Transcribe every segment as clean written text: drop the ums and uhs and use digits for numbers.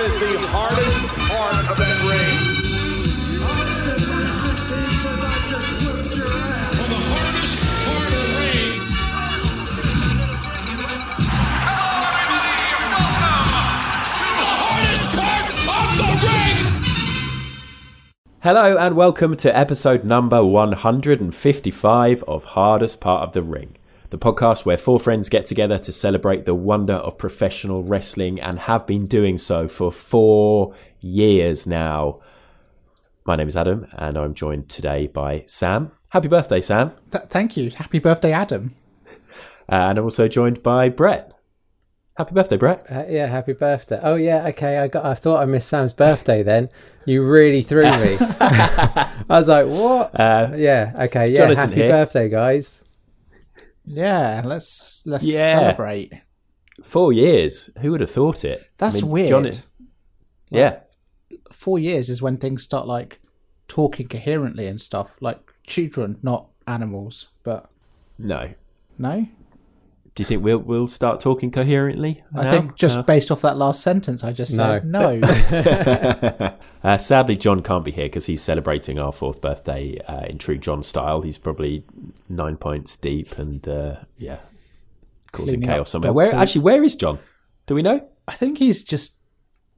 What is the hardest part of that ring? For the hardest part of the ring. Hello and welcome to episode number 155 of Hardest Part of the Ring, the podcast where four friends get together to celebrate the wonder of professional wrestling and have been doing so for 4 years now. My name is Adam and I'm joined today by Sam. Happy birthday, Sam. Thank you. Happy birthday, Adam. And I'm also joined by Brett. Happy birthday, Brett. Yeah, happy birthday. Oh, yeah, okay. I thought I missed Sam's birthday then. You really threw me. I was like, what? Yeah, okay. Yeah, John isn't happy here. birthday, guys. Yeah, let's celebrate. 4 years. Who would have thought it? That's weird. John yeah. 4 years is when things start like talking coherently and stuff, like children, not animals. But No. no, Do you think we'll start talking coherently I now? think just based off that last sentence I just said, no. Sadly, John can't be here because he's celebrating our 4th birthday in true John style. He's probably 9 points deep and, causing Cleaning chaos up somewhere. dog poop. Where is John? Do we know? I think he's just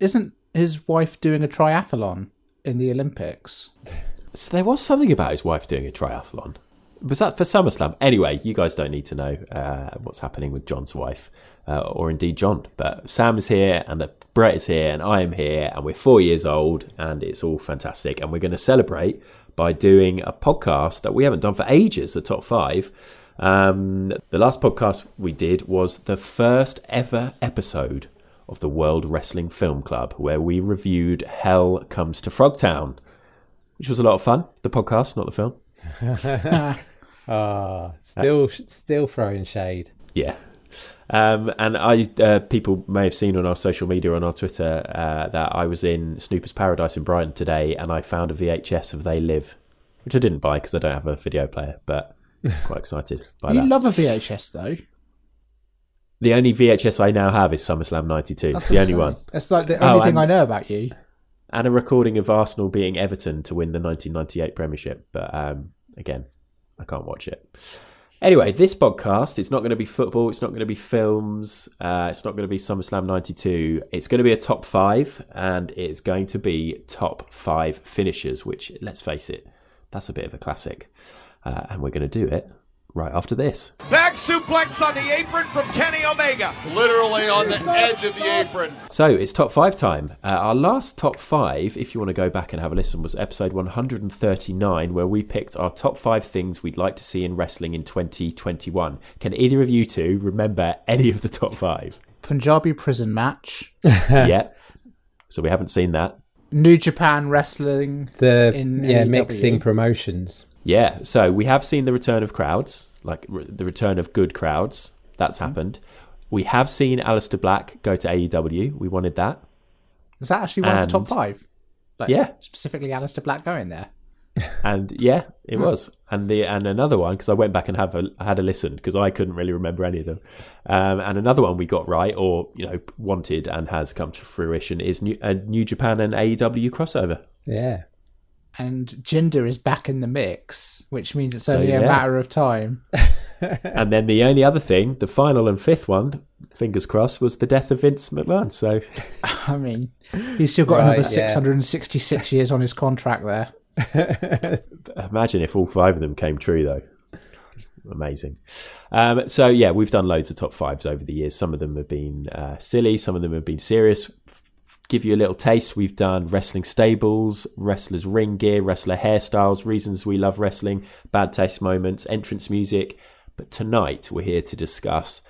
isn't his wife doing a triathlon in the Olympics? So there was something about his wife doing a triathlon. Was that for SummerSlam? Anyway, you guys don't need to know what's happening with John's wife, or indeed John. But Sam is here, and Brett is here, and I am here, and we're 4 years old, and it's all fantastic. And we're going to celebrate by doing a podcast that we haven't done for ages, the top 5. The last podcast we did was the first ever episode of the World Wrestling Film Club, where we reviewed Hell Comes to Frogtown, which was a lot of fun. The podcast, not the film. Still throwing shade. Yeah. And people may have seen on our social media, on our Twitter, that I was in Snooper's Paradise in Brighton today and I found a VHS of They Live, which I didn't buy because I don't have a video player, but I was quite excited by You that. love a VHS though. The only VHS I now have is SummerSlam 92. It's the only one. That's like the only thing I know about you. And a recording of Arsenal beating Everton to win the 1998 Premiership. But again, I can't watch it. Anyway, this podcast, it's not going to be football. It's not going to be films. It's not going to be SummerSlam 92. It's going to be a top 5, and it's going to be top 5 finishers, which, let's face it, that's a bit of a classic. And we're going to do it right after this. Back suplex on the apron from Kenny Omega. Literally on the edge of the apron. So it's top 5 time. Our last top 5, if you want to go back and have a listen, was episode 139, where we picked our top 5 things we'd like to see in wrestling in 2021. Can either of you two remember any of the top 5? Punjabi prison match. Yeah. So we haven't seen that. New Japan Wrestling. Mixing promotions. Yeah, so we have seen the return of crowds, like the return of good crowds. That's happened. We have seen Aleister Black go to AEW. We wanted that. Was that actually one of the top 5? Like, yeah. Specifically Aleister Black going there. And yeah, it was. And another one, because I went back and had a listen, because I couldn't really remember any of them. And another one we got right, or wanted and has come to fruition, is New Japan and AEW crossover. Yeah. And Jinder is back in the mix, which means it's only a matter of time. And then the only other thing, the final and 5th one, fingers crossed, was the death of Vince McMahon. So, I mean, he's still got another 666 years on his contract there. Imagine if all 5 of them came true, though. Amazing. So, yeah, we've done loads of top 5s over the years. Some of them have been silly. Some of them have been serious. Give you a little taste, we've done wrestling stables, wrestlers' ring gear, wrestler hairstyles, reasons we love wrestling, bad taste moments, entrance music. But tonight we're here to discuss,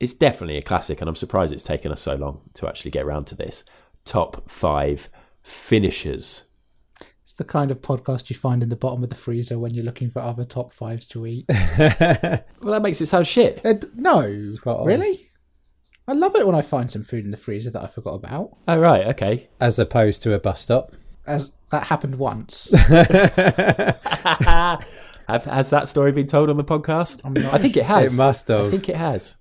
it's definitely a classic, and I'm surprised it's taken us so long to actually get around to this, top 5 finishers. It's the kind of podcast you find in the bottom of the freezer when you're looking for other top 5s to eat. Well, that makes it sound shit. No, really? I love it when I find some food in the freezer that I forgot about. Oh, right, okay. As opposed to a bus stop. As that happened once. Has that story been told on the podcast? I think it has. It must have. I think it has.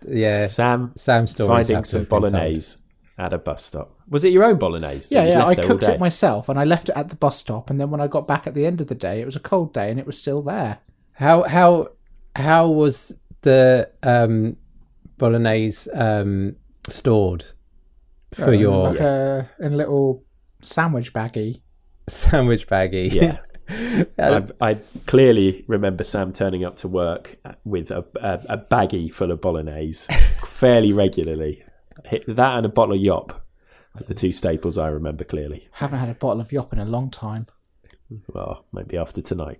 Yeah. Sam's stories finding some bolognese at a bus stop. Was it your own bolonaise? Yeah, that you yeah. left I there all cooked day? it myself, and I left it at the bus stop. And then when I got back at the end of the day, it was a cold day, and it was still there. How was the bolognese stored for your like in a little sandwich baggie? sandwich baggie? Yeah. I clearly remember Sam turning up to work with a baggie full of bolognese fairly regularly. Hit that and a bottle of Yop, the two staples I remember clearly. Haven't had a bottle of Yop in a long time. Well, maybe after tonight.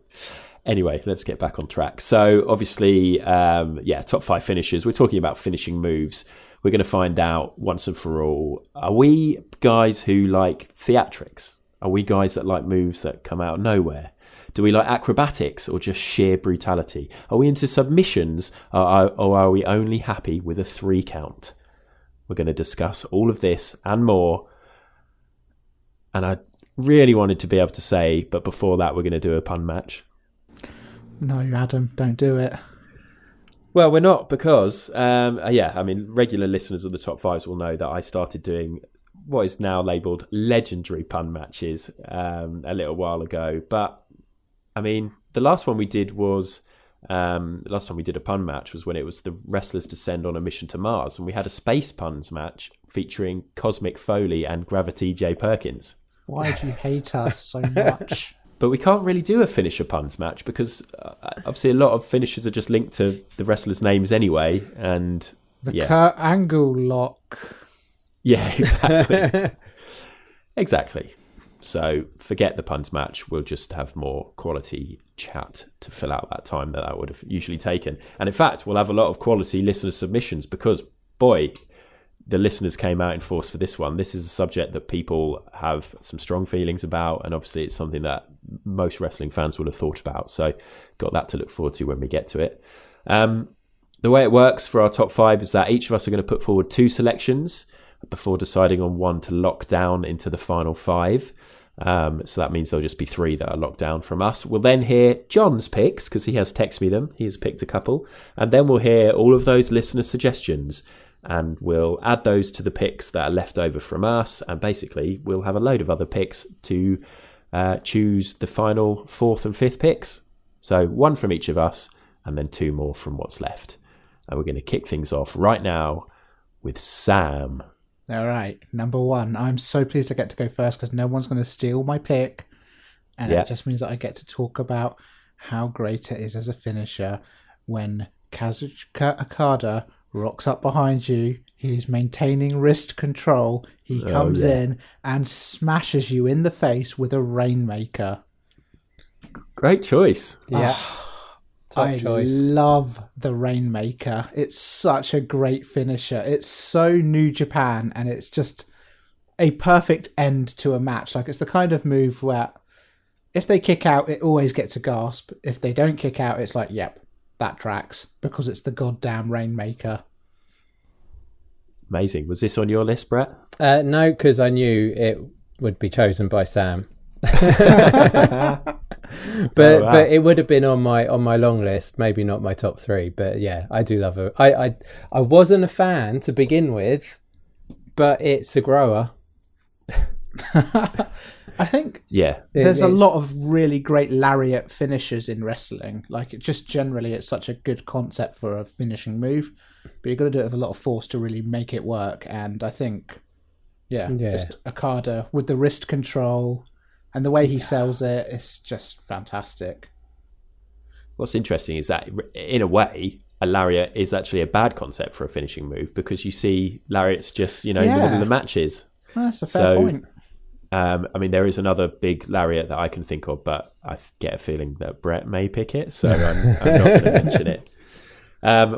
Anyway, let's get back on track. So obviously, top 5 finishes. We're talking about finishing moves. We're going to find out once and for all, are we guys who like theatrics? Are we guys that like moves that come out of nowhere? Do we like acrobatics or just sheer brutality? Are we into submissions or are we only happy with a 3 count? We're going to discuss all of this and more. And I really wanted to be able to say, but before that, we're going to do a pun match. No, Adam, don't do it. Well, we're not because, regular listeners of the top 5s will know that I started doing what is now labelled legendary pun matches a little while ago. But, I mean, the last one we did was, the last time we did a pun match was when it was the wrestlers to send on a mission to Mars. And we had a space puns match featuring Cosmic Foley and Gravity J. Perkins. Why do you hate us so much? But we can't really do a finisher puns match because obviously a lot of finishers are just linked to the wrestlers' names anyway. And Kurt Angle lock. Yeah, exactly. Exactly. So forget the puns match. We'll just have more quality chat to fill out that time that would have usually taken. And in fact, we'll have a lot of quality listener submissions because, boy, the listeners came out in force for this one. This is a subject that people have some strong feelings about, and obviously it's something that most wrestling fans would have thought about. So got that to look forward to when we get to it. The way it works for our top 5 is that each of us are going to put forward 2 selections before deciding on one to lock down into the final 5. So that means there'll just be 3 that are locked down from us. We'll then hear John's picks because he has texted me them. He has picked a couple. And then we'll hear all of those listener suggestions. And we'll add those to the picks that are left over from us. And basically, we'll have a load of other picks to choose the final 4th and 5th picks. So 1 from each of us and then 2 more from what's left. And we're going to kick things off right now with Sam. All right, number 1. I'm so pleased I get to go first because no one's going to steal my pick. And it just means that I get to talk about how great it is as a finisher when Kazuchika Okada rocks up behind you. He's maintaining wrist control. He comes in and smashes you in the face with a Rainmaker. Great choice. Yeah. I love the Rainmaker. It's such a great finisher. It's so New Japan, and it's just a perfect end to a match. Like, it's the kind of move where if they kick out, it always gets a gasp. If they don't kick out, it's like, yep, that tracks, because it's the goddamn Rainmaker. Amazing. Was this on your list, Brett? No, because I knew it would be chosen by Sam. But it would have been on my long list, maybe not my top 3, but yeah, I do love it. I wasn't a fan to begin with, but it's a grower. I think there's a lot of really great lariat finishers in wrestling. Like, it's such a good concept for a finishing move, but you've got to do it with a lot of force to really make it work. And I think just Okada with the wrist control and the way he sells it is just fantastic. What's interesting is that, in a way, a lariat is actually a bad concept for a finishing move because you see lariats just, in the middle of the matches. That's a fair point. I mean, there is another big lariat that I can think of, but I get a feeling that Brett may pick it, so I'm not going to mention it.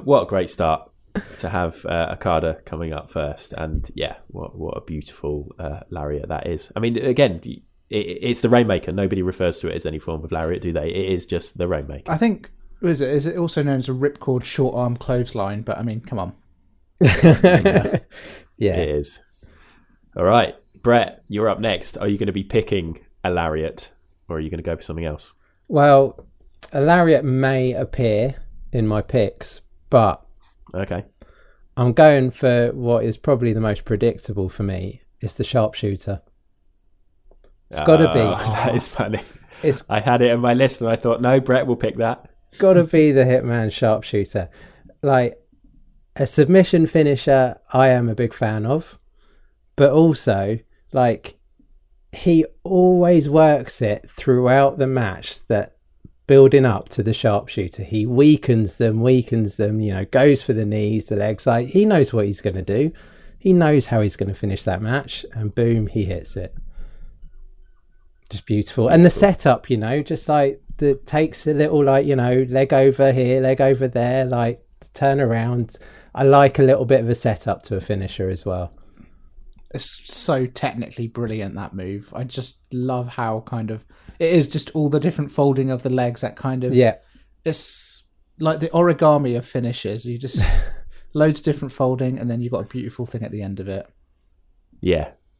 What a great start to have Okada coming up first. And what a beautiful lariat that is. I mean, again, it's the Rainmaker. Nobody refers to it as any form of lariat, do they? It is just the Rainmaker. I think, is it also known as a ripcord short arm clothesline? But I mean, come on. Yeah, it is. All right, Brett, you're up next. Are you going to be picking a lariat or are you going to go for something else? Well, a lariat may appear in my picks, but okay, I'm going for what is probably the most predictable for me It's the Sharpshooter. It's got to be. That is funny. I had it on my list and I thought, no, Brett will pick that. Got to be the Hitman Sharpshooter. Like, a submission finisher I am a big fan of, but also, like, he always works it throughout the match that building up to the Sharpshooter. He weakens them, goes for the knees, the legs. Like, he knows what he's going to do. He knows how he's going to finish that match, and boom, he hits it. Just beautiful. And the setup, just like that takes a little, like, leg over here, leg over there, like turn around. I like a little bit of a setup to a finisher as well. It's so technically brilliant, that move. I just love how kind of it is just all the different folding of the legs, that kind of it's like the origami of finishes. You just loads of different folding and then you've got a beautiful thing at the end of it.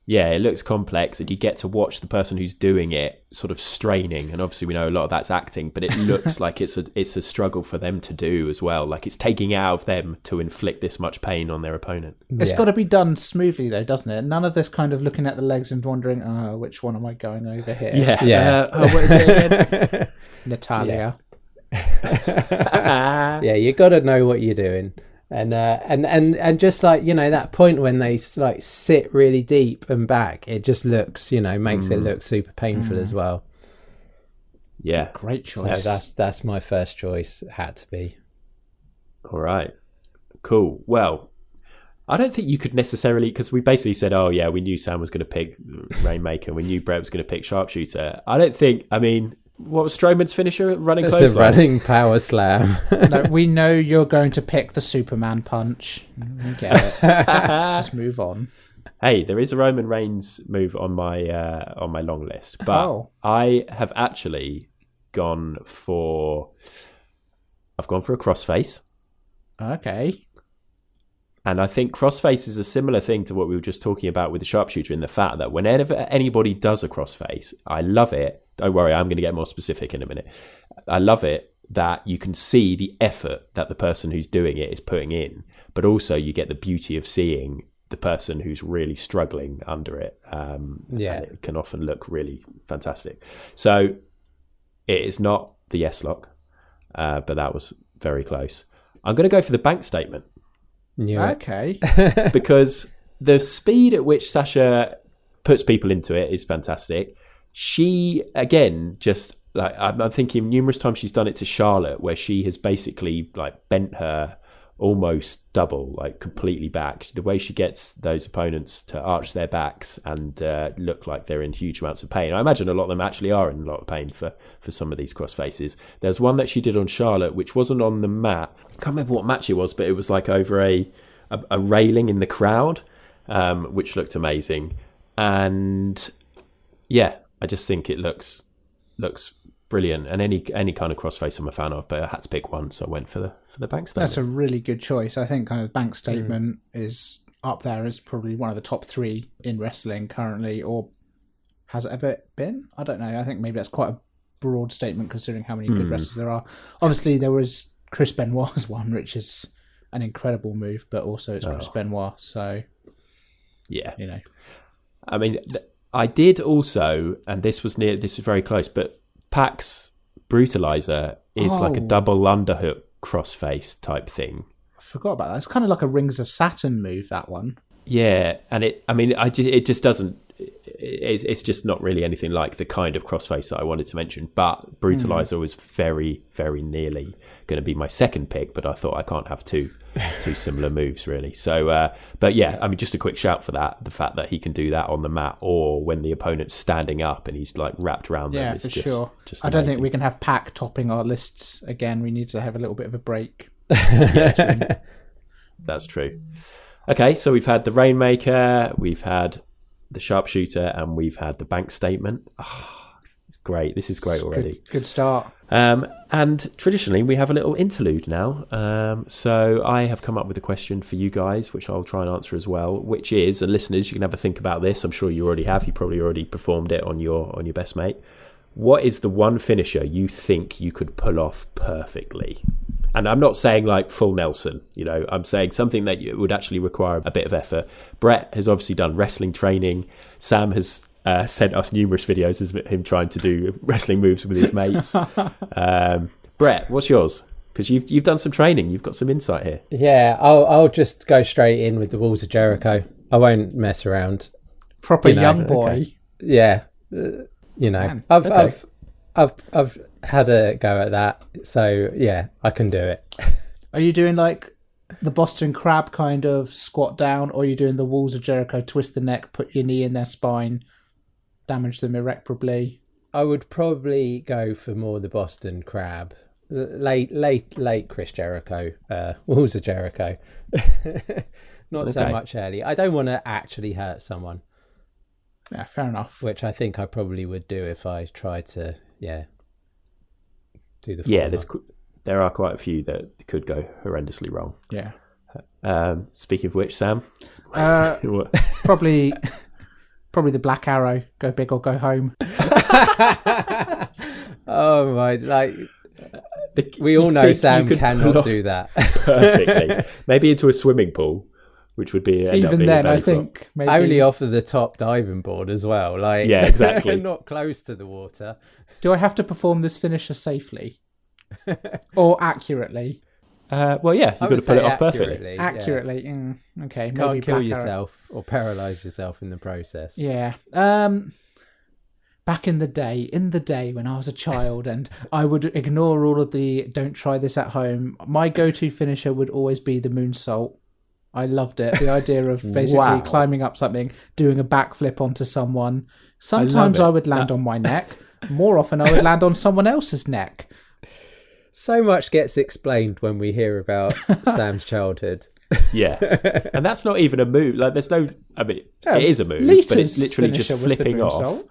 Yeah, it looks complex, and you get to watch the person who's doing it sort of straining, and obviously we know a lot of that's acting, but it looks like it's a struggle for them to do as well. Like, it's taking out of them to inflict this much pain on their opponent. It's got to be done smoothly though, doesn't it? None of this kind of looking at the legs and wondering, which one am I going over here? Yeah. What is it again? Natalia. Yeah, you got to know what you're doing. And just like, that point when they like sit really deep and back, it just looks, makes it look super painful as well. Yeah, great choice. So that's my first choice. It had to be. All right, cool. Well, I don't think you could necessarily, because we basically said, oh yeah, we knew Sam was going to pick Rainmaker, we knew Brett was going to pick Sharpshooter. What was Strowman's finisher? Running close. The running power slam. No, we know you're going to pick the Superman punch. We get it. Just move on. Hey, there is a Roman Reigns move on my long list, but I have actually gone for a crossface. Okay. And I think crossface is a similar thing to what we were just talking about with the Sharpshooter, in the fact that whenever anybody does a crossface, I love it. Don't worry, I'm going to get more specific in a minute. I love it that you can see the effort that the person who's doing it is putting in, but also you get the beauty of seeing the person who's really struggling under it. And it can often look really fantastic. So it is not the yes lock, but that was very close. I'm going to go for the bank statement. Yeah. Okay. Because the speed at which Sasha puts people into it is fantastic. She, again, just like, I'm thinking numerous times she's done it to Charlotte, where she has basically like bent her almost double, like completely back. The way she gets those opponents to arch their backs and look like they're in huge amounts of pain. I imagine a lot of them actually are in a lot of pain for some of these crossfaces. There's one that she did on Charlotte, which wasn't on the mat. I can't remember what match it was, but it was like over a railing in the crowd, which looked amazing. And yeah, I just think it looks brilliant, and any kind of crossface I'm a fan of, but I had to pick one, so I went for the bank statement. That's a really good choice. I think kind of bank statement is up there as probably one of the top 3 in wrestling currently, or has it ever been? I don't know. I think maybe that's quite a broad statement considering how many good wrestlers there are. Obviously, there was Chris Benoit's one, which is an incredible move, but also it's Chris Benoit, so yeah, I mean, I did also, and this was very close, but Pac's Brutalizer is like a double underhook crossface type thing. I forgot about that. It's kind of like a Rings of Saturn move, that one. Yeah, and it just doesn't. It's just not really anything like the kind of crossface that I wanted to mention. But Brutalizer was very, very nearly going to be my second pick, but I thought I can't have two similar moves really. So, but yeah, I mean, just a quick shout for that. The fact that he can do that on the mat, or when the opponent's standing up and he's like wrapped around them. Yeah, it's for just, sure. Just I don't think we can have Pac topping our lists again. We need to have a little bit of a break. Yeah, that's true. Okay, so we've had the Rainmaker, we've had the Sharpshooter, and we've had the bank statement. It's great. This is great already. Good start. And traditionally, we have a little interlude now. So I have come up with a question for you guys, which I'll try and answer as well, which is, and listeners, you can have a think about this. I'm sure you already have. You probably already performed it on your best mate. What is the one finisher you think you could pull off perfectly? And I'm not saying like full Nelson, I'm saying something that would actually require a bit of effort. Brett has obviously done wrestling training. Sam has sent us numerous videos of him trying to do wrestling moves with his mates. Brett, what's yours? Because you've done some training. You've got some insight here. Yeah, I'll just go straight in with the Walls of Jericho. I won't mess around. Proper young boy. Okay. Yeah, Man. I've had a go at that, so yeah, I can do it. Are you doing like the Boston Crab kind of squat down, or are you doing the Walls of Jericho, twist the neck, put your knee in their spine, damage them irreparably? I would probably go for more the Boston Crab. Late Chris Jericho, Walls of Jericho. Not so much early. I don't want to actually hurt someone. Yeah, fair enough. Which I think I probably would do if I tried to, do the Yeah, there are quite a few that could go horrendously wrong. Yeah. Speaking of which, Sam? Probably the Black Arrow. Go big or go home. Oh my, we all know Sam cannot do that. Perfectly. Maybe into a swimming pool, which would be even then. I think maybe only off of the top diving board as well. Yeah, exactly. Not close to the water. Do I have to perform this finisher safely or accurately? Well, yeah, you've got to pull it off perfectly. Accurately. Yeah. Okay. You can't kill Black yourself or paralyze yourself in the process. Yeah. Back in the day when I was a child and I would ignore all of the don't try this at home, my go-to finisher would always be the moonsault. I loved it. The idea of basically climbing up something, doing a backflip onto someone. Sometimes I would land on my neck. More often I would land on someone else's neck. So much gets explained when we hear about Sam's childhood. Yeah. And that's not even a move. Like, there's no... I mean, it is a move, but it's literally just flipping off.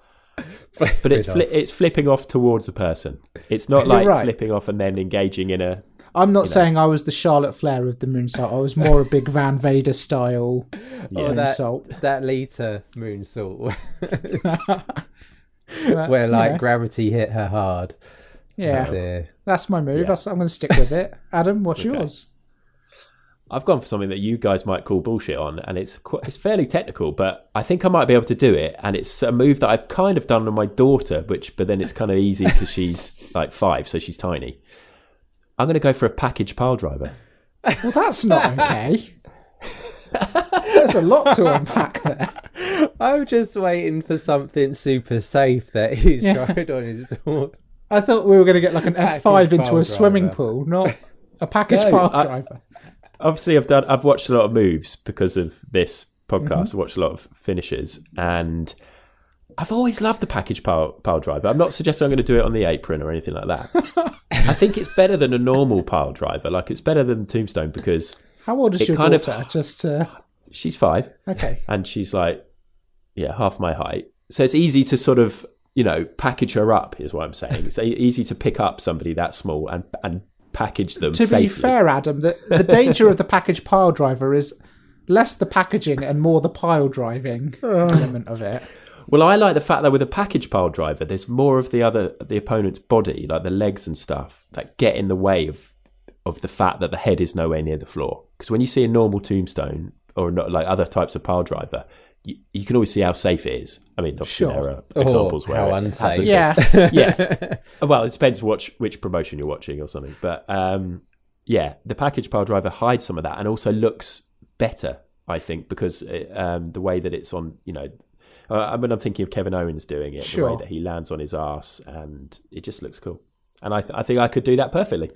But it's flipping off towards a person. It's not like flipping off and then engaging in a... I'm not saying I was the Charlotte Flair of the moonsault. I was more a big Van Vader style moonsault. That Lita moonsault. Where gravity hit her hard. Yeah. That's my move. Yeah. I'm going to stick with it. Adam, what's yours? I've gone for something that you guys might call bullshit on, and it's fairly technical, but I think I might be able to do it. And it's a move that I've kind of done on my daughter, but then it's kind of easy because she's like 5, so she's tiny. I'm going to go for a package pile driver. Well, that's not okay. There's a lot to unpack there. I'm just waiting for something super safe that he's tried on his daughter. I thought we were going to get like an F5 into a swimming pool, not a package pile driver. Obviously, I've watched a lot of moves because of this podcast. I've watched a lot of finishes, and I've always loved the package pile driver. I'm not suggesting I'm going to do it on the apron or anything like that. I think it's better than a normal pile driver. Like, it's better than Tombstone because... How old is your daughter? She's 5. Okay. And she's like, half my height. So it's easy to sort of, package her up, is what I'm saying. It's easy to pick up somebody that small and package them safely. To be fair, Adam, the danger of the package pile driver is less the packaging and more the pile driving element of it. Well, I like the fact that with a package pile driver, there's more of the opponent's body, like the legs and stuff, that get in the way of the fact that the head is nowhere near the floor. Because when you see a normal Tombstone or not, like other types of pile driver, you can always see how safe it is. I mean, obviously there are examples where how unsafe. Yeah. Well, it depends which promotion you're watching or something. But the package pile driver hides some of that and also looks better, I think, because the way that it's on, I'm thinking of Kevin Owens doing it, the way that he lands on his arse, and it just looks cool. And I think I could do that perfectly.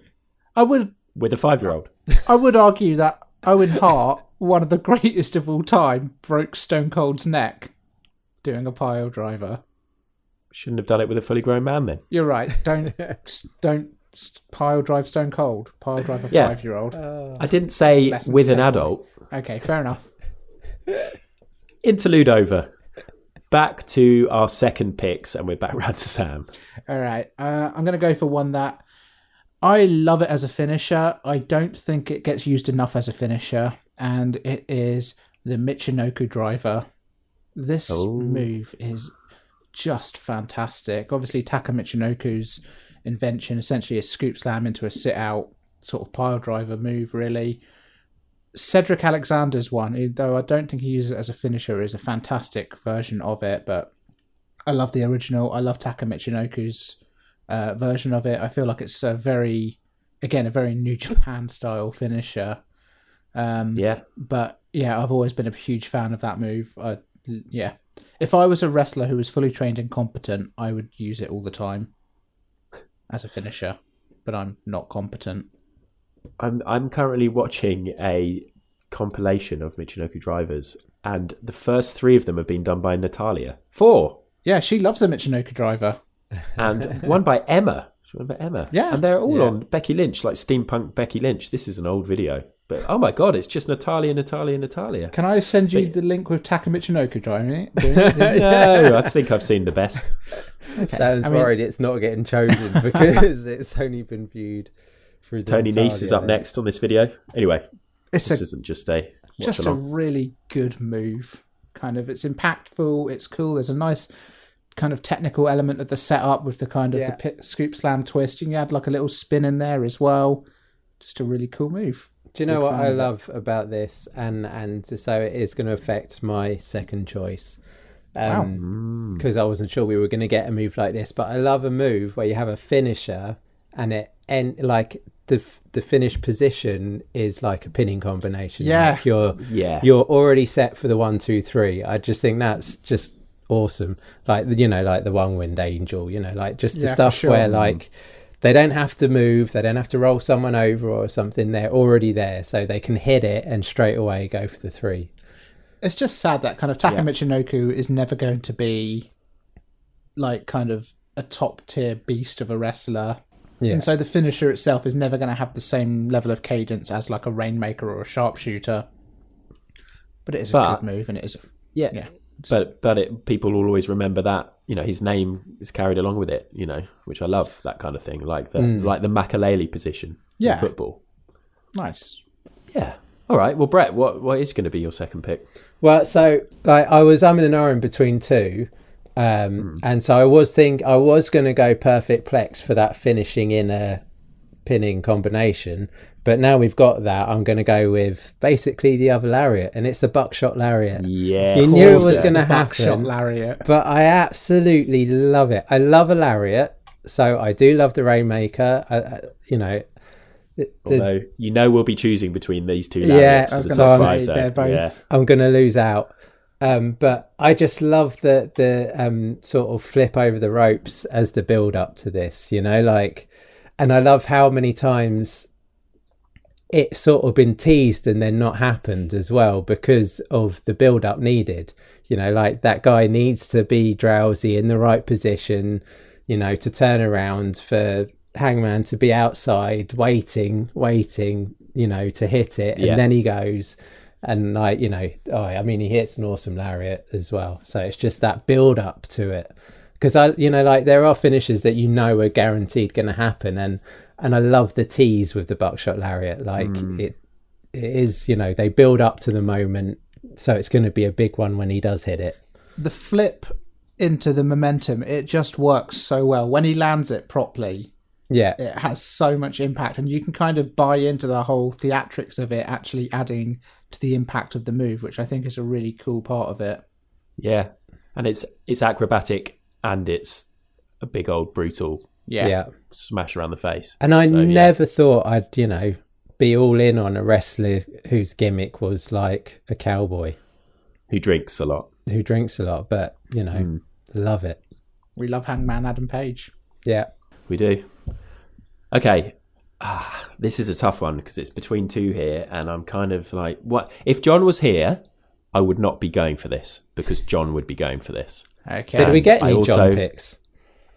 I would, with a 5-year-old. I would argue that Owen Hart, one of the greatest of all time, broke Stone Cold's neck doing a pile driver. Shouldn't have done it with a fully grown man then. You're right. Don't pile drive Stone Cold. Pile drive a 5-year-old. I didn't say with an adult. Okay, fair enough. Interlude over. Back to our second picks, and we're back round to Sam. All right. I'm going to go for one that I love it as a finisher. I don't think it gets used enough as a finisher, and it is the Michinoku Driver. This move is just fantastic. Obviously, Taka Michinoku's invention, essentially a scoop slam into a sit-out sort of pile driver move, really. Cedric Alexander's one, though I don't think he uses it as a finisher, is a fantastic version of it, but I love the original. I love Taka Michinoku's version of it. I feel like it's a very New Japan style finisher. But yeah, I've always been a huge fan of that move. If I was a wrestler who was fully trained and competent, I would use it all the time as a finisher, but I'm not competent. I'm currently watching a compilation of Michinoku Drivers, and the first 3 of them have been done by Natalia. 4! Yeah, she loves a Michinoku Driver. And one by Emma. Yeah. And they're all on Becky Lynch, like steampunk Becky Lynch. This is an old video. But, oh my God, it's just Natalia. Can I send you the link with Taka Michinoku Driver? No, I think I've seen the best. Okay. Sounds worried it's not getting chosen because it's only been viewed through the Tony Nese is up next on this video. Anyway, this isn't just a really good move. Kind of, it's impactful, it's cool. There's a nice kind of technical element of the setup with the kind of the scoop slam twist. You can add like a little spin in there as well. Just a really cool move. Do you know what I love about this? And so it is going to affect my second choice. Because I wasn't sure we were going to get a move like this, but I love a move where you have a finisher and like the finish position is like a pinning combination. Yeah. Like you're already set for the 1, 2, 3. I just think that's just awesome. Like like the one winged angel. Like just the stuff where like they don't have to move, they don't have to roll someone over or something. They're already there, so they can hit it and straight away go for the 3. It's just sad that kind of Taka Michinoku is never going to be like kind of a top tier beast of a wrestler. Yeah. And so the finisher itself is never going to have the same level of cadence as like a Rainmaker or a Sharpshooter. But it is a good move, and it is But people will always remember that his name is carried along with it. Which I love, that kind of thing, like the Makalele position in football. Nice. Yeah. All right. Well, Brett, what is going to be your second pick? Well, so I was umming and ahhing between 2, and so I was going to go Perfect Plex for that finishing in a pinning combination. But now we've got that, I'm going to go with basically the other lariat, and it's the buckshot lariat. Yeah, you knew it was going to happen. Buckshot lariat. But I absolutely love it. I love a lariat, so I do love the Rainmaker. Although we'll be choosing between these 2 lariats. I was going to say they're both. Yeah. I'm going to lose out. But I just love the sort of flip over the ropes as the build up to this. And I love how many times it's sort of been teased and then not happened as well because of the build up needed. Like that guy needs to be drowsy in the right position, to turn around for Hangman to be outside waiting, to hit it. And then he goes and he hits an awesome lariat as well. So it's just that build up to it. Because there are finishes that are guaranteed going to happen, and I love the tease with the buckshot lariat. Like it is, they build up to the moment, so it's going to be a big one when he does hit it. The flip into the momentum, it just works so well when he lands it properly. Yeah, it has so much impact, and you can kind of buy into the whole theatrics of it actually adding to the impact of the move, which I think is a really cool part of it. Yeah, and it's acrobatic. And it's a big old brutal smash around the face. And I never thought I'd, be all in on a wrestler whose gimmick was like a cowboy. Who drinks a lot. But, love it. We love Hangman Adam Page. Yeah. We do. Okay. This is a tough one because it's between 2 here. And I'm kind of like, what? If John was here, I would not be going for this because John would be going for this. Okay. Did we get any John picks?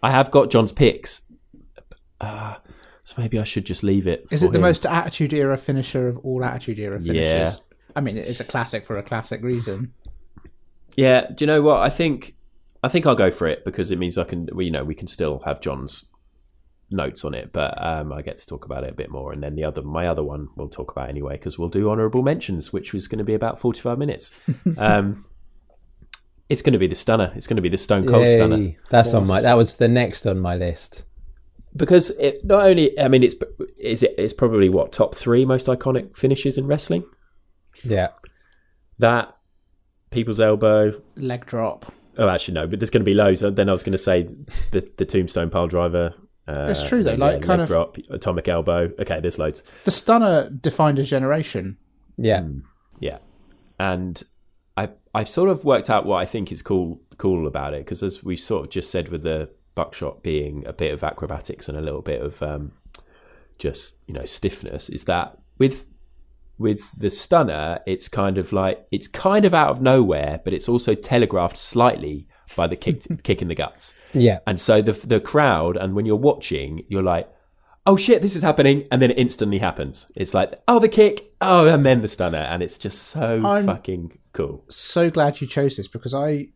I have got John's picks. So maybe I should just leave it. Is it the most Attitude Era finisher of all Attitude Era finishes? Yeah. I mean, it is a classic for a classic reason. Yeah. Do you know what? I think I'll go for it because it means we can still have John's notes on it, but I get to talk about it a bit more. And then my other one we'll talk about anyway because we'll do honourable mentions, which was going to be about 45 minutes. It's going to be the Stunner. It's going to be the Stone Cold Stunner. That was the next on my list. Because it not only, I mean, it's probably what, top 3 most iconic finishes in wrestling. Yeah. That, people's elbow, leg drop. Oh, actually no, but there's going to be loads. Then I was going to say the tombstone pile driver. It's true though, like kind leg of drop, atomic elbow. Okay, there's loads. The stunner defined a generation. Yeah, yeah, and I've sort of worked out what I think is cool about it, because as we sort of just said with the buckshot being a bit of acrobatics and a little bit of just stiffness, is that with the stunner, it's kind of out of nowhere, but it's also telegraphed slightly by the kick in the guts. Yeah. And so the crowd, and when you're watching, you're like, oh shit, this is happening, and then it instantly happens. It's like, oh, the kick, oh, and then the stunner, and it's just so fucking cool. So glad you chose this, because I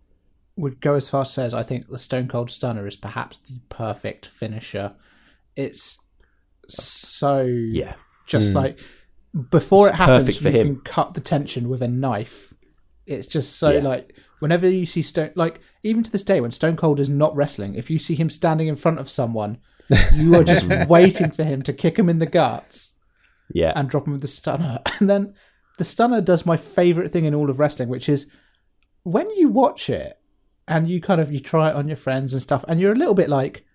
would go as far as I think the Stone Cold Stunner is perhaps the perfect finisher. It's so like before it happens, you can cut the tension with a knife. It's just so like whenever you see even to this day when Stone Cold is not wrestling, if you see him standing in front of someone, you are just waiting for him to kick him in the guts and drop him with the stunner. And then the stunner does my favourite thing in all of wrestling, which is when you watch it and you try it on your friends and stuff, and you're a little bit like,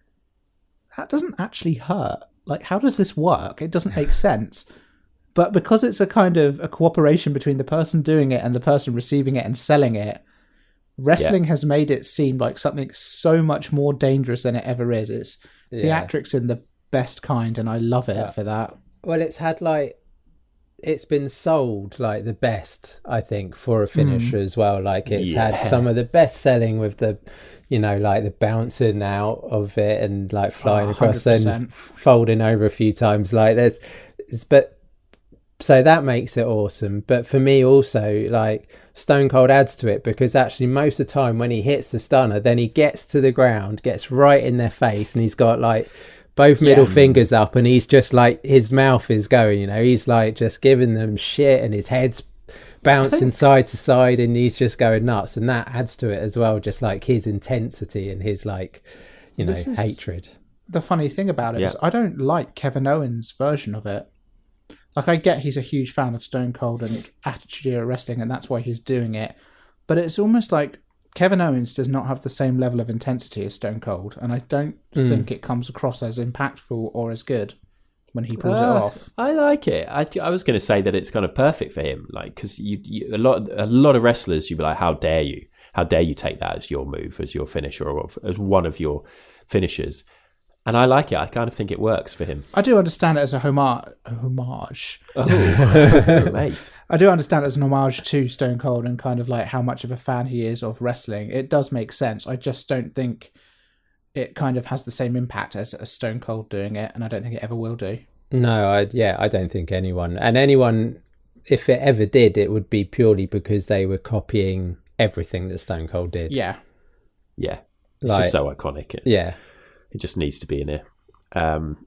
that doesn't actually hurt. Like, how does this work? It doesn't make sense. But because it's a kind of a cooperation between the person doing it and the person receiving it and selling it, wrestling has made it seem like something so much more dangerous than it ever is. It's theatrics in the best kind, and I love it for that. Well, it's been sold like the best, I think, for a finisher as well. Like it's had some of the best selling with the, like the bouncing out of it and like flying across and folding over a few times. Like so that makes it awesome. But for me also, like Stone Cold adds to it, because actually most of the time when he hits the stunner, then he gets to the ground, gets right in their face, and he's got like both middle fingers up, and he's just like, his mouth is going, he's like just giving them shit, and his head's bouncing side to side, and he's just going nuts. And that adds to it as well, just like his intensity and his like, hatred. The funny thing about it is I don't like Kevin Owens' version of it. Like, I get he's a huge fan of Stone Cold and Attitude Era Wrestling, and that's why he's doing it. But it's almost like Kevin Owens does not have the same level of intensity as Stone Cold, and I don't think it comes across as impactful or as good when he pulls it off. I like it. I was going to say that it's kind of perfect for him, like, because a lot of wrestlers, you'd be like, how dare you? How dare you take that as your move, as your finisher, or as one of your finishers? And I like it. I kind of think it works for him. I do understand it as a homage. Oh, mate. I do understand it as an homage to Stone Cold and kind of like how much of a fan he is of wrestling. It does make sense. I just don't think it kind of has the same impact as a Stone Cold doing it, and I don't think it ever will do. No, I don't think anyone, if it ever did, it would be purely because they were copying everything that Stone Cold did. Yeah. Yeah. It's just so iconic. Yeah. It just needs to be in here. And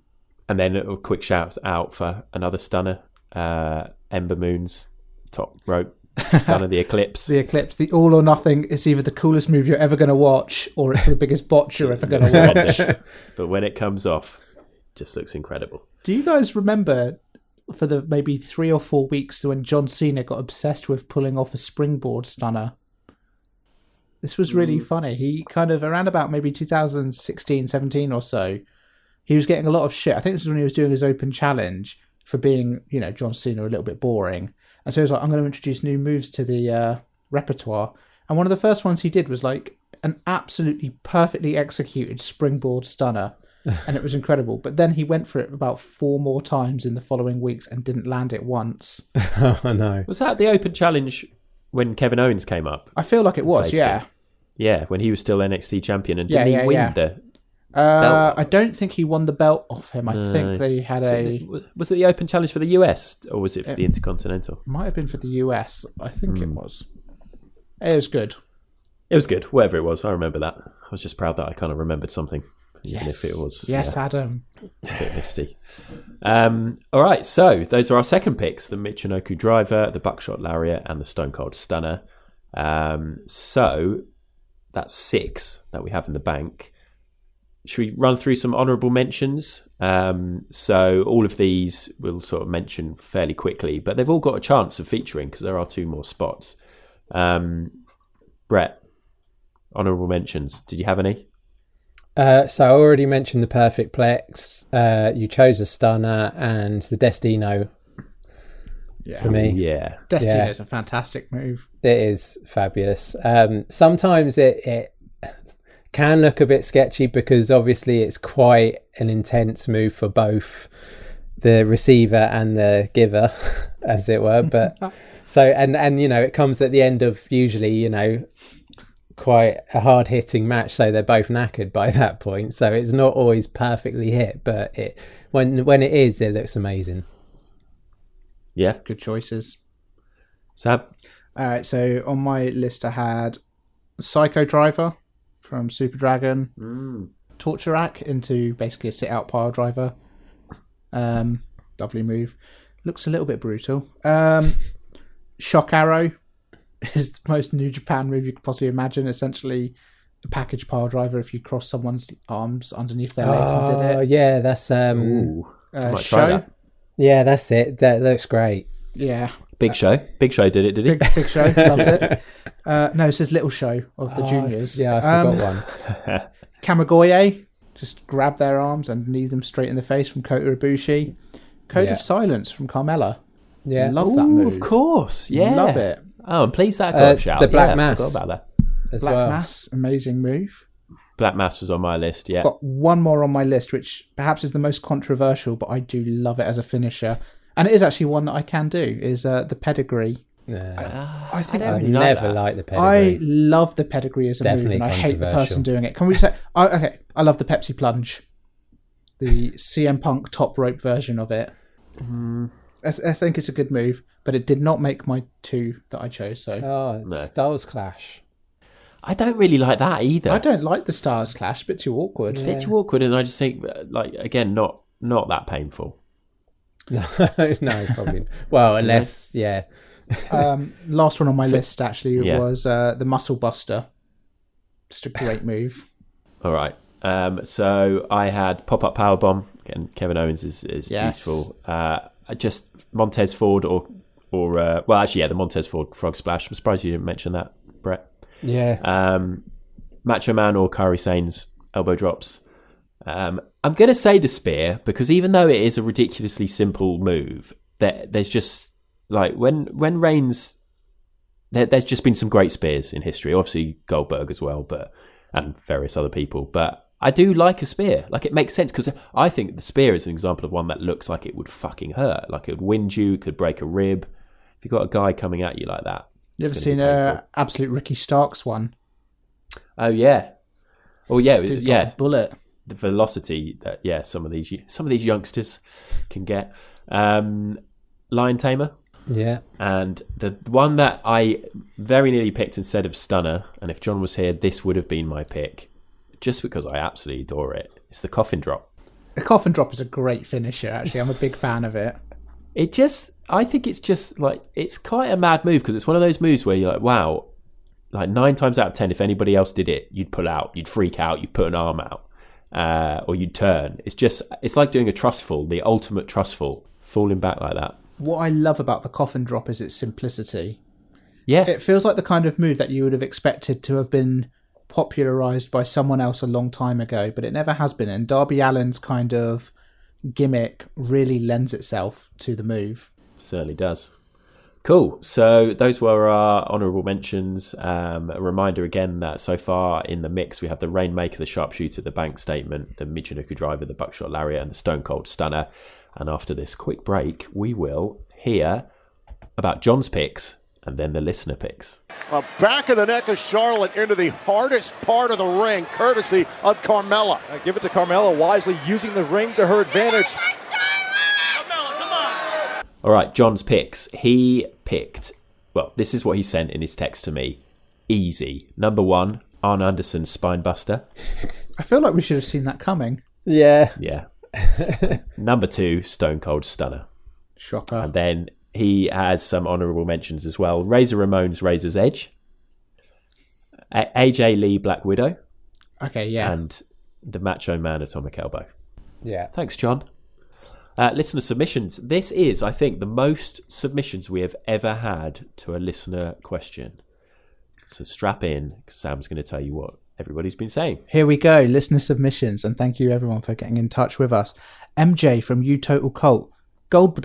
then a quick shout out for another stunner, Ember Moon's top rope stunner, the Eclipse. The Eclipse, the all or nothing. It's either the coolest move you're ever going to watch, or it's the biggest botch you're ever going to watch. But when it comes off, it just looks incredible. Do you guys remember for the maybe 3 or 4 weeks when John Cena got obsessed with pulling off a springboard stunner? This was really funny. He kind of, around about maybe 2016, 17 or so, he was getting a lot of shit. I think this is when he was doing his open challenge for being, John Cena, a little bit boring. And so he was like, I'm going to introduce new moves to the repertoire. And one of the first ones he did was like an absolutely perfectly executed springboard stunner. And it was incredible. But then he went for it about 4 more times in the following weeks and didn't land it once. Oh, no. Was that the open challenge when Kevin Owens came up? I feel like it was, yeah. Yeah, when he was still NXT champion. And didn't he win the belt? I don't think he won the belt off him. I think they had Was it the open challenge for the US, or was it for the Intercontinental? Might have been for the US. I think it was. It was good. It was good, whatever it was. I remember that. I was just proud that I kind of remembered something. Even if it was... Yes, Adam. A bit misty. All right, so those are our second picks. The Michinoku Driver, the Buckshot Lariat, and the Stone Cold Stunner. So... that's 6 that we have in the bank. should we run through some honourable mentions? So all of these we'll sort of mention fairly quickly, but they've all got a chance of featuring because there are 2 more spots. Brett, honourable mentions. Did you have any? So I already mentioned the Perfect Plex. You chose a Stunner and the Destino for me. Yeah. Destino is a fantastic move. It is fabulous. Sometimes it can look a bit sketchy because obviously it's quite an intense move for both the receiver and the giver, as it were. But so and you know, it comes at the end of usually, you know, quite a hard hitting match, so they're both knackered by that point. So it's not always perfectly hit, but it when it is, it looks amazing. Yeah. Good choices. Sam? All right, so on my list I had Psycho Driver from Super Dragon, Torture Rack into basically a sit-out pile driver. Lovely move. Looks a little bit brutal. Shock Arrow is the most New Japan move you could possibly imagine. Essentially, a package pile driver if you cross someone's arms underneath their legs and did it. Oh yeah, that's I might try Show. that. yeah, that's it. That looks great. Yeah. Big Show. Big Show did it, did he? Big Show. Loves it. No, it says Little Show of the juniors. Yeah, I forgot one. Kamigoye. Just grab their arms and knee them straight in the face from Kota Ibushi. Code Yeah. of Silence from Carmella. Yeah, Love that Ooh, move. of course. Yeah. Love it. Oh, I'm pleased that got a shout. the Black Yeah, Mass. forgot about that. as Black well. Mass, amazing move. Black Mass was on my list, yeah. Got one more on my list, which perhaps is the most controversial, but I do love it as a finisher. And it is actually one that I can do, is the Pedigree. Yeah. I think don't I've really like never that. liked the Pedigree. I love the Pedigree as a Definitely move, and I hate the controversial. person doing it. Can we say... okay, I love the Pepsi Plunge. The CM Punk top rope version of it. I think it's a good move, but it did not make my 2 that I chose. So Oh, No. Styles Clash. I don't really like that either. I don't like the Stars Clash. A bit too awkward. A bit too awkward, and I just think, like, again, not that painful. No, probably not. Well, unless, yeah. Last one on my list actually Yeah. was the Muscle Buster. Just a great move. All right. So I had Pop-Up Powerbomb. Again, Kevin Owens is Yes. beautiful. Just Montez Ford or well, actually, yeah, the Montez Ford Frog Splash. I'm surprised you didn't mention that, Brett. Yeah. Macho Man or Kairi Sane's elbow drops. I'm going to say the spear because even though it is a ridiculously simple move, there's just like when Reigns, there's just been some great spears in history. Obviously Goldberg as well, and various other people. But I do like a spear. Like it makes sense because I think the spear is an example of one that looks like it would fucking hurt. Like it would wind you, could break a rib. If you've got a guy coming at you like that. You ever it's gonna seen be painful. Absolute Ricky Starks one? Oh yeah. Oh yeah, Dude's yeah. like a bullet. The velocity that some of these youngsters can get. Lion Tamer, Yeah. and the one that I very nearly picked instead of Stunner, and if John was here, this would have been my pick, just because I absolutely adore it. It's the Coffin Drop. The Coffin Drop is a great finisher. Actually, I'm a big fan of it. I think it's just like it's quite a mad move because it's one of those moves where you're like, wow, like 9 times out of 10, if anybody else did it, you'd pull out, you'd freak out, you'd put an arm out. Or you'd turn. It's like doing a trustful, the ultimate trustful, falling back like that. What I love about the Coffin Drop is its simplicity. Yeah, It feels like the kind of move that you would have expected to have been popularised by someone else a long time ago, but it never has been. And Darby Allin's kind of gimmick really lends itself to the move. certainly does. Cool. So those were our honourable mentions. A reminder again that so far in the mix we have the Rainmaker, the Sharpshooter, the Bank Statement, the Michinoku Driver, the Buckshot Lariat, and the Stone Cold Stunner. And after this quick break, we will hear about John's picks and then the listener picks. Back of the neck of Charlotte into the hardest part of the ring, courtesy of Carmella. Give it to Carmella, wisely using the ring to her advantage. All right, John's picks. He picked, well, this is what he sent in his text to me. Easy. Number 1, Arn Anderson's Spinebuster. I feel like we should have seen that coming. Yeah. Yeah. Number 2, Stone Cold Stunner. Shocker. And then he has some honourable mentions as well. Razor Ramon's Razor's Edge. AJ Lee Black Widow. Okay, yeah. And The Macho Man Atomic Elbow. Yeah. Thanks, John. Listener submissions. This is, I think, the most submissions we have ever had to a listener question. So strap in, 'cause Sam's going to tell you what everybody's been saying. Here we go, listener submissions, and thank you everyone for getting in touch with us. MJ from U Total Cult, Gold.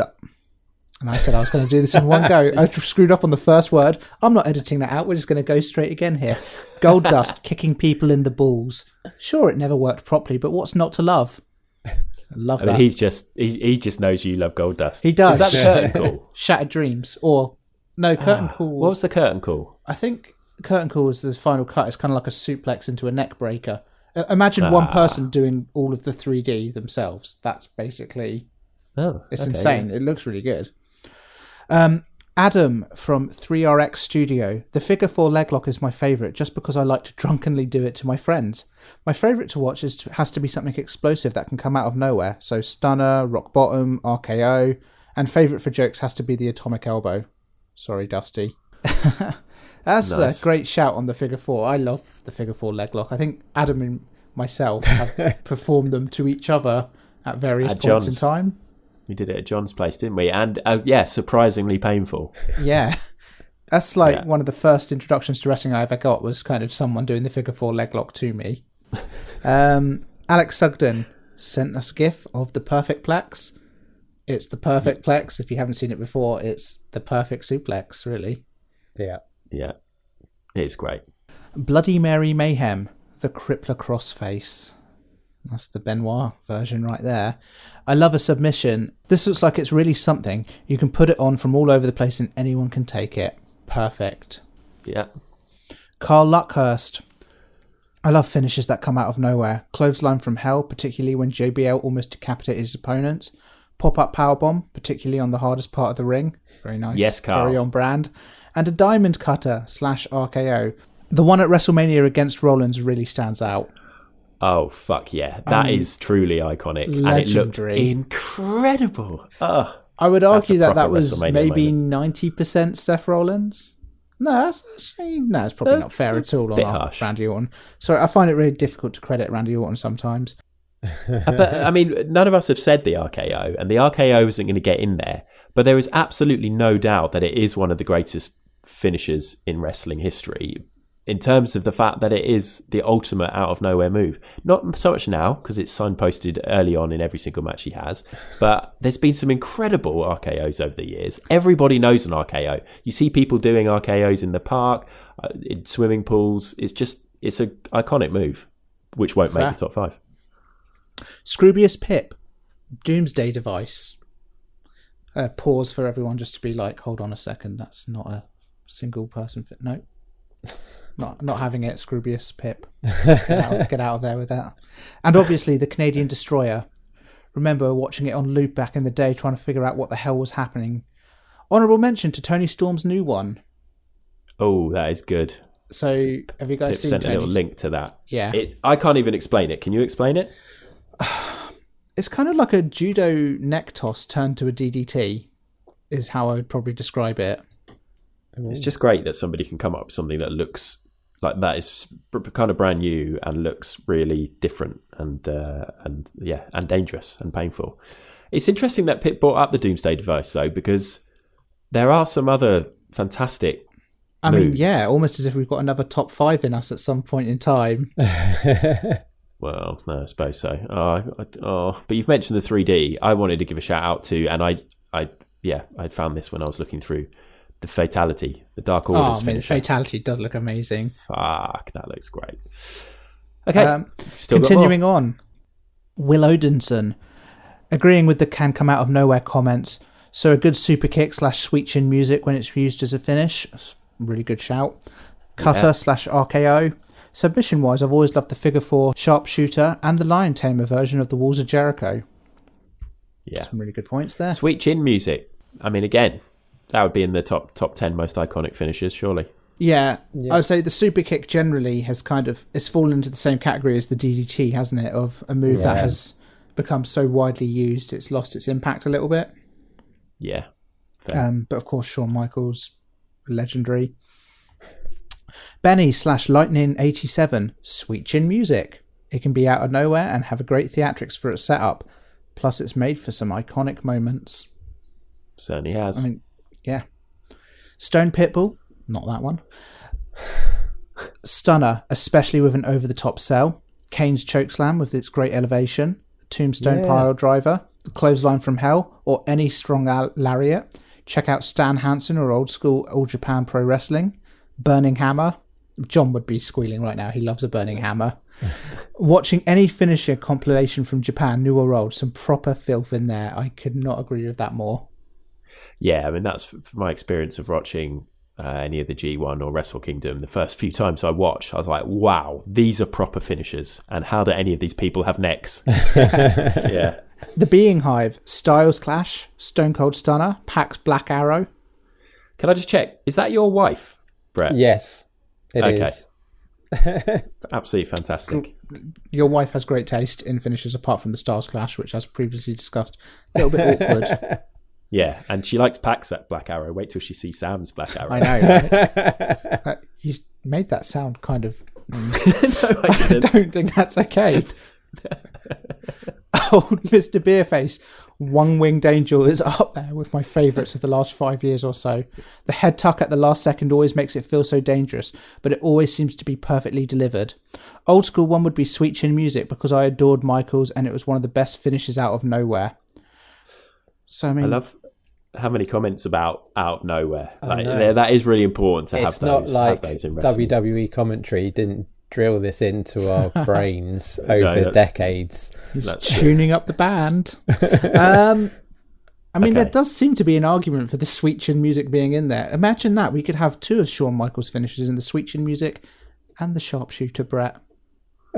And I said I was going to do this in one go. I screwed up on the first word. I'm not editing that out. We're just going to go straight again here. Gold Dust, kicking people in the balls. Sure, it never worked properly, but what's not to love? I love that. I mean, he just knows you love Gold Dust. He does. Is that the curtain call? Shattered Dreams, or no, curtain call. What was the curtain call? I think curtain call was the final cut. It's kind of like a suplex into a neck breaker. Imagine one person doing all of the 3D themselves. That's basically. It's insane. Yeah. It looks really good. Adam from 3RX Studio. The figure 4 leg lock is my favourite just because I like to drunkenly do it to my friends. My favourite to watch has to be something explosive that can come out of nowhere. So stunner, rock bottom, RKO. And favourite for jokes has to be the atomic elbow. Sorry, Dusty. That's nice. A great shout on the figure 4. I love the figure 4 leg lock. I think Adam and myself have performed them to each other at various points in time. We did it at John's place, didn't we? And surprisingly painful. Yeah. That's like one of the first introductions to wrestling I ever got was kind of someone doing the figure 4 leg lock to me. Alex Sugden sent us a gif of the perfect plex. It's the perfect plex. If you haven't seen it before, it's the perfect suplex, really. Yeah. Yeah. It's great. Bloody Mary Mayhem, the crippler crossface. That's the Benoit version right there. I love a submission. This looks like it's really something. You can put it on from all over the place and anyone can take it. Perfect. Yeah. Carl Luckhurst. I love finishes that come out of nowhere. Clothesline from hell, particularly when JBL almost decapitated his opponents. Pop-up powerbomb, particularly on the hardest part of the ring. Very nice. Yes, Carl. Very on brand. And a diamond cutter / RKO. The one at WrestleMania against Rollins really stands out. Oh, fuck yeah. That is truly iconic. Legendary. And it looked incredible. Oh, I would argue that was WrestleMania maybe moment. 90% Seth Rollins. No, it's probably not fair at all on Randy Orton. Sorry, I find it really difficult to credit Randy Orton sometimes. But, I mean, none of us have said the RKO, and the RKO isn't going to get in there. But there is absolutely no doubt that it is one of the greatest finishers in wrestling history, in terms of the fact that it is the ultimate out-of-nowhere move. Not so much now, because it's signposted early on in every single match he has, but there's been some incredible RKOs over the years. Everybody knows an RKO. You see people doing RKOs in the park, in swimming pools. It's an iconic move, which won't make the top 5. Scroobius Pip, Doomsday Device. Pause for everyone just to be like, hold on a second, that's not a single person fit. No. Not having it, Scroobius Pip. Get out of there with that. And obviously the Canadian Destroyer. Remember watching it on loop back in the day, trying to figure out what the hell was happening. Honourable mention to Tony Storm's new one. Oh, that is good. So have you guys seen sent a little link to that? Yeah. I can't even explain it. Can you explain it? It's kind of like a judo neck toss turned to a DDT, is how I would probably describe it. It's just great that somebody can come up with something that looks like that is kind of brand new and looks really different and dangerous and painful. It's interesting that Pip brought up the Doomsday Device though, because there are some other fantastic moves. Almost as if we've got another top 5 in us at some point in time. Well, no, I suppose so. But you've mentioned the 3D. I wanted to give a shout out to, and I found this when I was looking through the Fatality, the Dark Order's finisher. The Fatality does look amazing. Fuck, that looks great. Okay, continuing on. Will Odinson, agreeing with the can come out of nowhere comments. So a good super kick / sweet chin music when it's used as a finish. Really good shout. Cutter / RKO. Submission wise, I've always loved the figure 4 Sharpshooter and the Lion Tamer version of the Walls of Jericho. Yeah, some really good points there. Sweet chin music. I mean, again, that would be in the top 10 most iconic finishes, surely. Yeah, I would say the super kick generally has it's fallen into the same category as the DDT, hasn't it? Of a move that has become so widely used, it's lost its impact a little bit. Yeah. Fair. But of course, Shawn Michaels, legendary. Benny / Lightning 87, sweet chin music. It can be out of nowhere and have a great theatrics for its setup. Plus, it's made for some iconic moments. Certainly has. I mean, yeah. Stone Pitbull, not that one. Stunner, especially with an over-the-top sell. Kane's Chokeslam with its great elevation. Tombstone Pile Driver. The Clothesline from Hell, or any strong lariat. Check out Stan Hansen or old school All Japan Pro Wrestling. Burning Hammer. John would be squealing right now. He loves a burning hammer. Watching any finisher compilation from Japan, new or old, some proper filth in there. I could not agree with that more. Yeah, I mean, that's my experience of watching any of the G1 or Wrestle Kingdom. The first few times I watched, I was like, wow, these are proper finishers. And how do any of these people have necks? Yeah. The Being Hive, Styles Clash, Stone Cold Stunner, Pax Black Arrow. Can I just check? Is that your wife, Brett? Yes, it is. Absolutely fantastic. Your wife has great taste in finishes apart from the Styles Clash, which, as previously discussed, a little bit awkward. Yeah, and she likes Pax at Black Arrow. Wait till she sees Sam's Black Arrow. I know, right? You made that sound kind of... No, I didn't. I don't think that's okay. Old Mr. Beerface, One Winged Angel is up there with my favourites of the last 5 years or so. The head tuck at the last second always makes it feel so dangerous, but it always seems to be perfectly delivered. Old school one would be Sweet Chin Music, because I adored Michaels and it was one of the best finishes out of nowhere. So I mean, I love how many comments about out of nowhere. Like, that is really important to have those. It's not like those in wrestling. WWE commentary didn't drill this into our brains over decades. He's tuning up the band. I mean, there does seem to be an argument for the Sweet Chin Music being in there. Imagine that. We could have two of Shawn Michaels' finishes in the Sweet Chin Music and the Sharpshooter, Brett.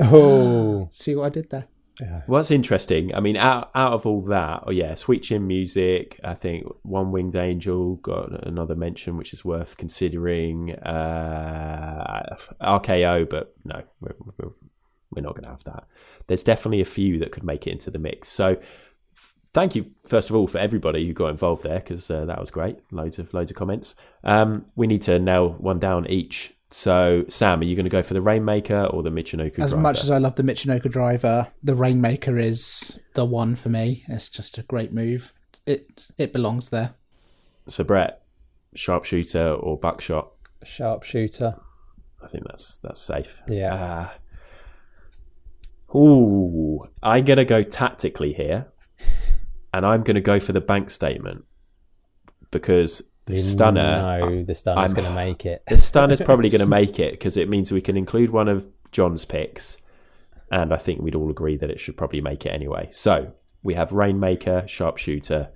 Oh. See what I did there? Yeah. What's interesting, I mean, out of all that, Sweet Chin Music, I think One Winged Angel got another mention, which is worth considering. RKO, but no, we're not going to have that. There's definitely a few that could make it into the mix. So thank you, first of all, for everybody who got involved there, because that was great. Loads of comments. We need to nail one down each. So, Sam, are you going to go for the Rainmaker or the Michinoku Driver? As much as I love the Michinoku Driver, the Rainmaker is the one for me. It's just a great move. It belongs there. So, Brett, Sharpshooter or Buckshot? Sharpshooter. I think that's safe. Yeah. I'm going to go tactically here, and I'm going to go for the bank statement, because the stunner... the stunner's going to make it. The stunner's probably going to make it, because it means we can include one of John's picks, and I think we'd all agree that it should probably make it anyway. So we have Rainmaker, Sharpshooter,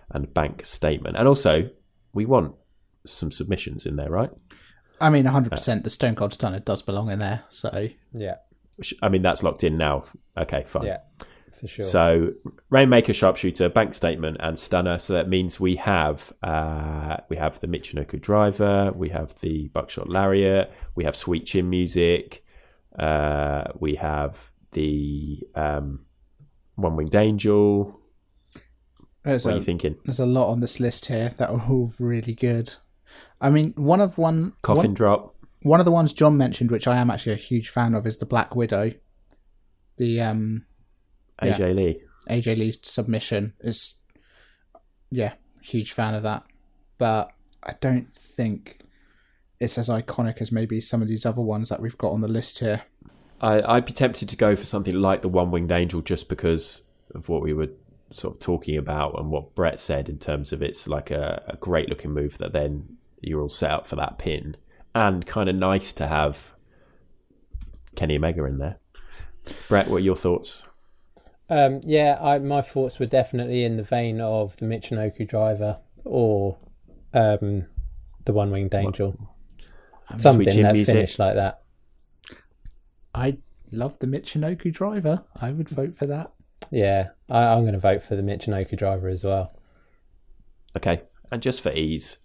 and bank statement. And also, we want some submissions in there, right? I mean, 100% the Stone Cold Stunner does belong in there, so... Yeah. I mean, that's locked in now. Okay, fine. Yeah, for sure. So Rainmaker, Sharpshooter, bank statement, and stunner. So that means we have the Michinoku Driver, we have the Buckshot Lariat, we have Sweet Chin Music, we have the One Winged Angel. What are you thinking? There's a lot on this list here that are all really good. I mean, Coffin Drop. One of the ones John mentioned, which I am actually a huge fan of, is the Black Widow. The AJ Lee. AJ Lee submission is, huge fan of that. But I don't think it's as iconic as maybe some of these other ones that we've got on the list here. I'd be tempted to go for something like the One Winged Angel, just because of what we were sort of talking about and what Brett said in terms of it's like a great looking move that then you're all set up for that pin. And kind of nice to have Kenny Omega in there. Brett, what are your thoughts? My thoughts were definitely in the vein of the Michinoku Driver or the One Winged Angel. Something that finished like that. I love the Michinoku Driver. I would vote for that. Yeah, I'm going to vote for the Michinoku Driver as well. Okay, and just for ease,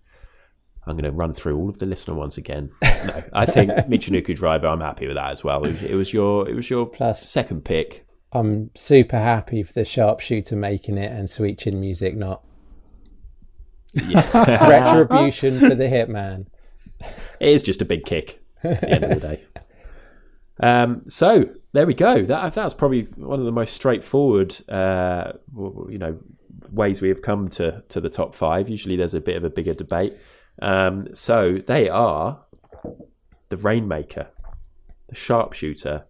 I'm going to run through all of the listener ones again. No, I think Michinoku Driver, I'm happy with that as well. It was your plus second pick. I'm super happy for the Sharpshooter making it and Sweet Chin Music not. Yeah. Retribution for the Hitman. It is just a big kick at the end of the day. So there we go. That's probably one of the most straightforward, ways we have come to the top 5. Usually there's a bit of a bigger debate. So they are the Rainmaker, the Sharpshooter,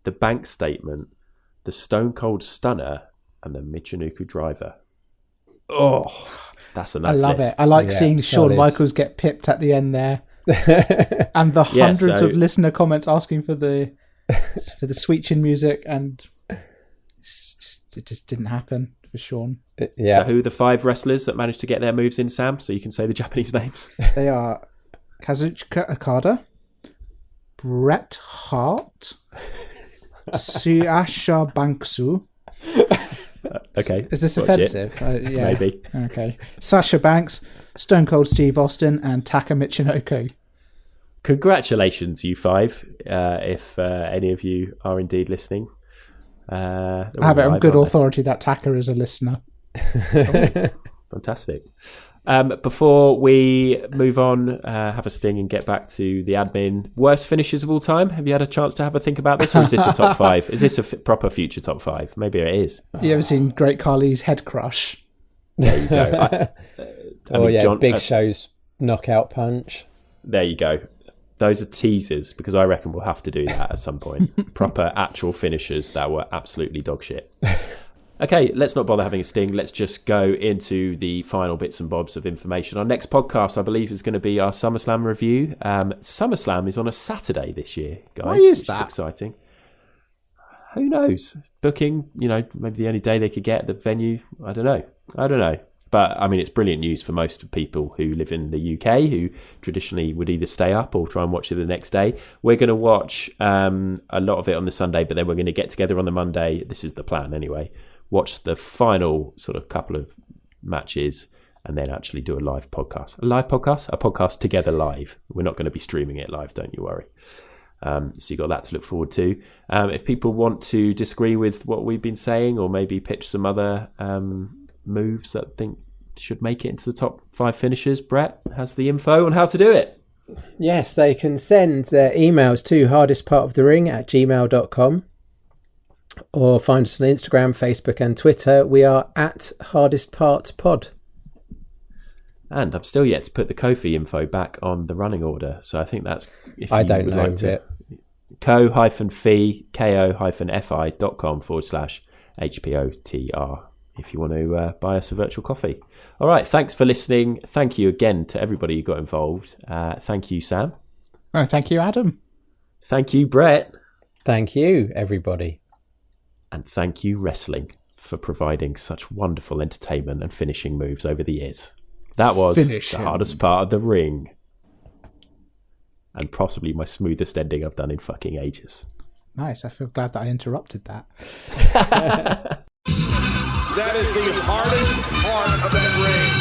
the Bank Statement, the Stone Cold Stunner, and the Michinoku Driver. Oh, that's a nice I love list. it. I like seeing solid. Shawn Michaels get pipped at the end there. And the hundreds of listener comments asking for the sweet chin music, and it just didn't happen for Shawn. So who are the 5 wrestlers that managed to get their moves in, Sam? So you can say the Japanese names. They are Kazuchika Okada, Bret Hart, Suasha Banksu. Okay. Is this offensive? Yeah. Maybe. Okay. Sasha Banks, Stone Cold Steve Austin, and Taka Michinoku. Congratulations, you 5, if any of you are indeed listening. I have it on good authority that Taka is a listener. Fantastic. Before we move on, have a sting and get back to the admin. Worst finishes of all time? Have you had a chance to have a think about this, or is this a top 5? Is this a proper future top 5? Maybe it is. You ever seen Great Khali's head crush? There you go. Big Show's knockout punch. There you go. Those are teasers, because I reckon we'll have to do that at some point. Proper actual finishers that were absolutely dog shit. Okay, let's not bother having a sting. Let's just go into the final bits and bobs of information. Our next podcast, I believe, is going to be our SummerSlam review. SummerSlam is on a Saturday this year, guys. Why is that? Exciting. Who knows? Booking, maybe the only day they could get at the venue. I don't know. But, I mean, it's brilliant news for most people who live in the UK, who traditionally would either stay up or try and watch it the next day. We're going to watch a lot of it on the Sunday, but then we're going to get together on the Monday. This is the plan anyway. Watch the final sort of couple of matches and then actually do a live podcast. A live podcast? A podcast together live. We're not going to be streaming it live, don't you worry. So you've got that to look forward to. If people want to disagree with what we've been saying, or maybe pitch some other moves that I think should make it into the top 5 finishers, Brett has the info on how to do it. Yes, they can send their emails to hardestpartofthering@gmail.com, or find us on Instagram, Facebook and Twitter. We are at hardestpartpod. And I'm still yet to put the Ko-fi info back on the running order, so I think that's, if I you don't would know like to, it. ko-fi.com/HPOTR if you want to buy us a virtual coffee. All right, thanks for listening. Thank you again to everybody who got involved. Thank you, Sam. Oh, thank you, Adam. Thank you, Brett. Thank you, everybody. And thank you, wrestling, for providing such wonderful entertainment and finishing moves over the years. That was the hardest part of the ring. And possibly my smoothest ending I've done in fucking ages. Nice. I feel glad that I interrupted that. That is the hardest part of that ring.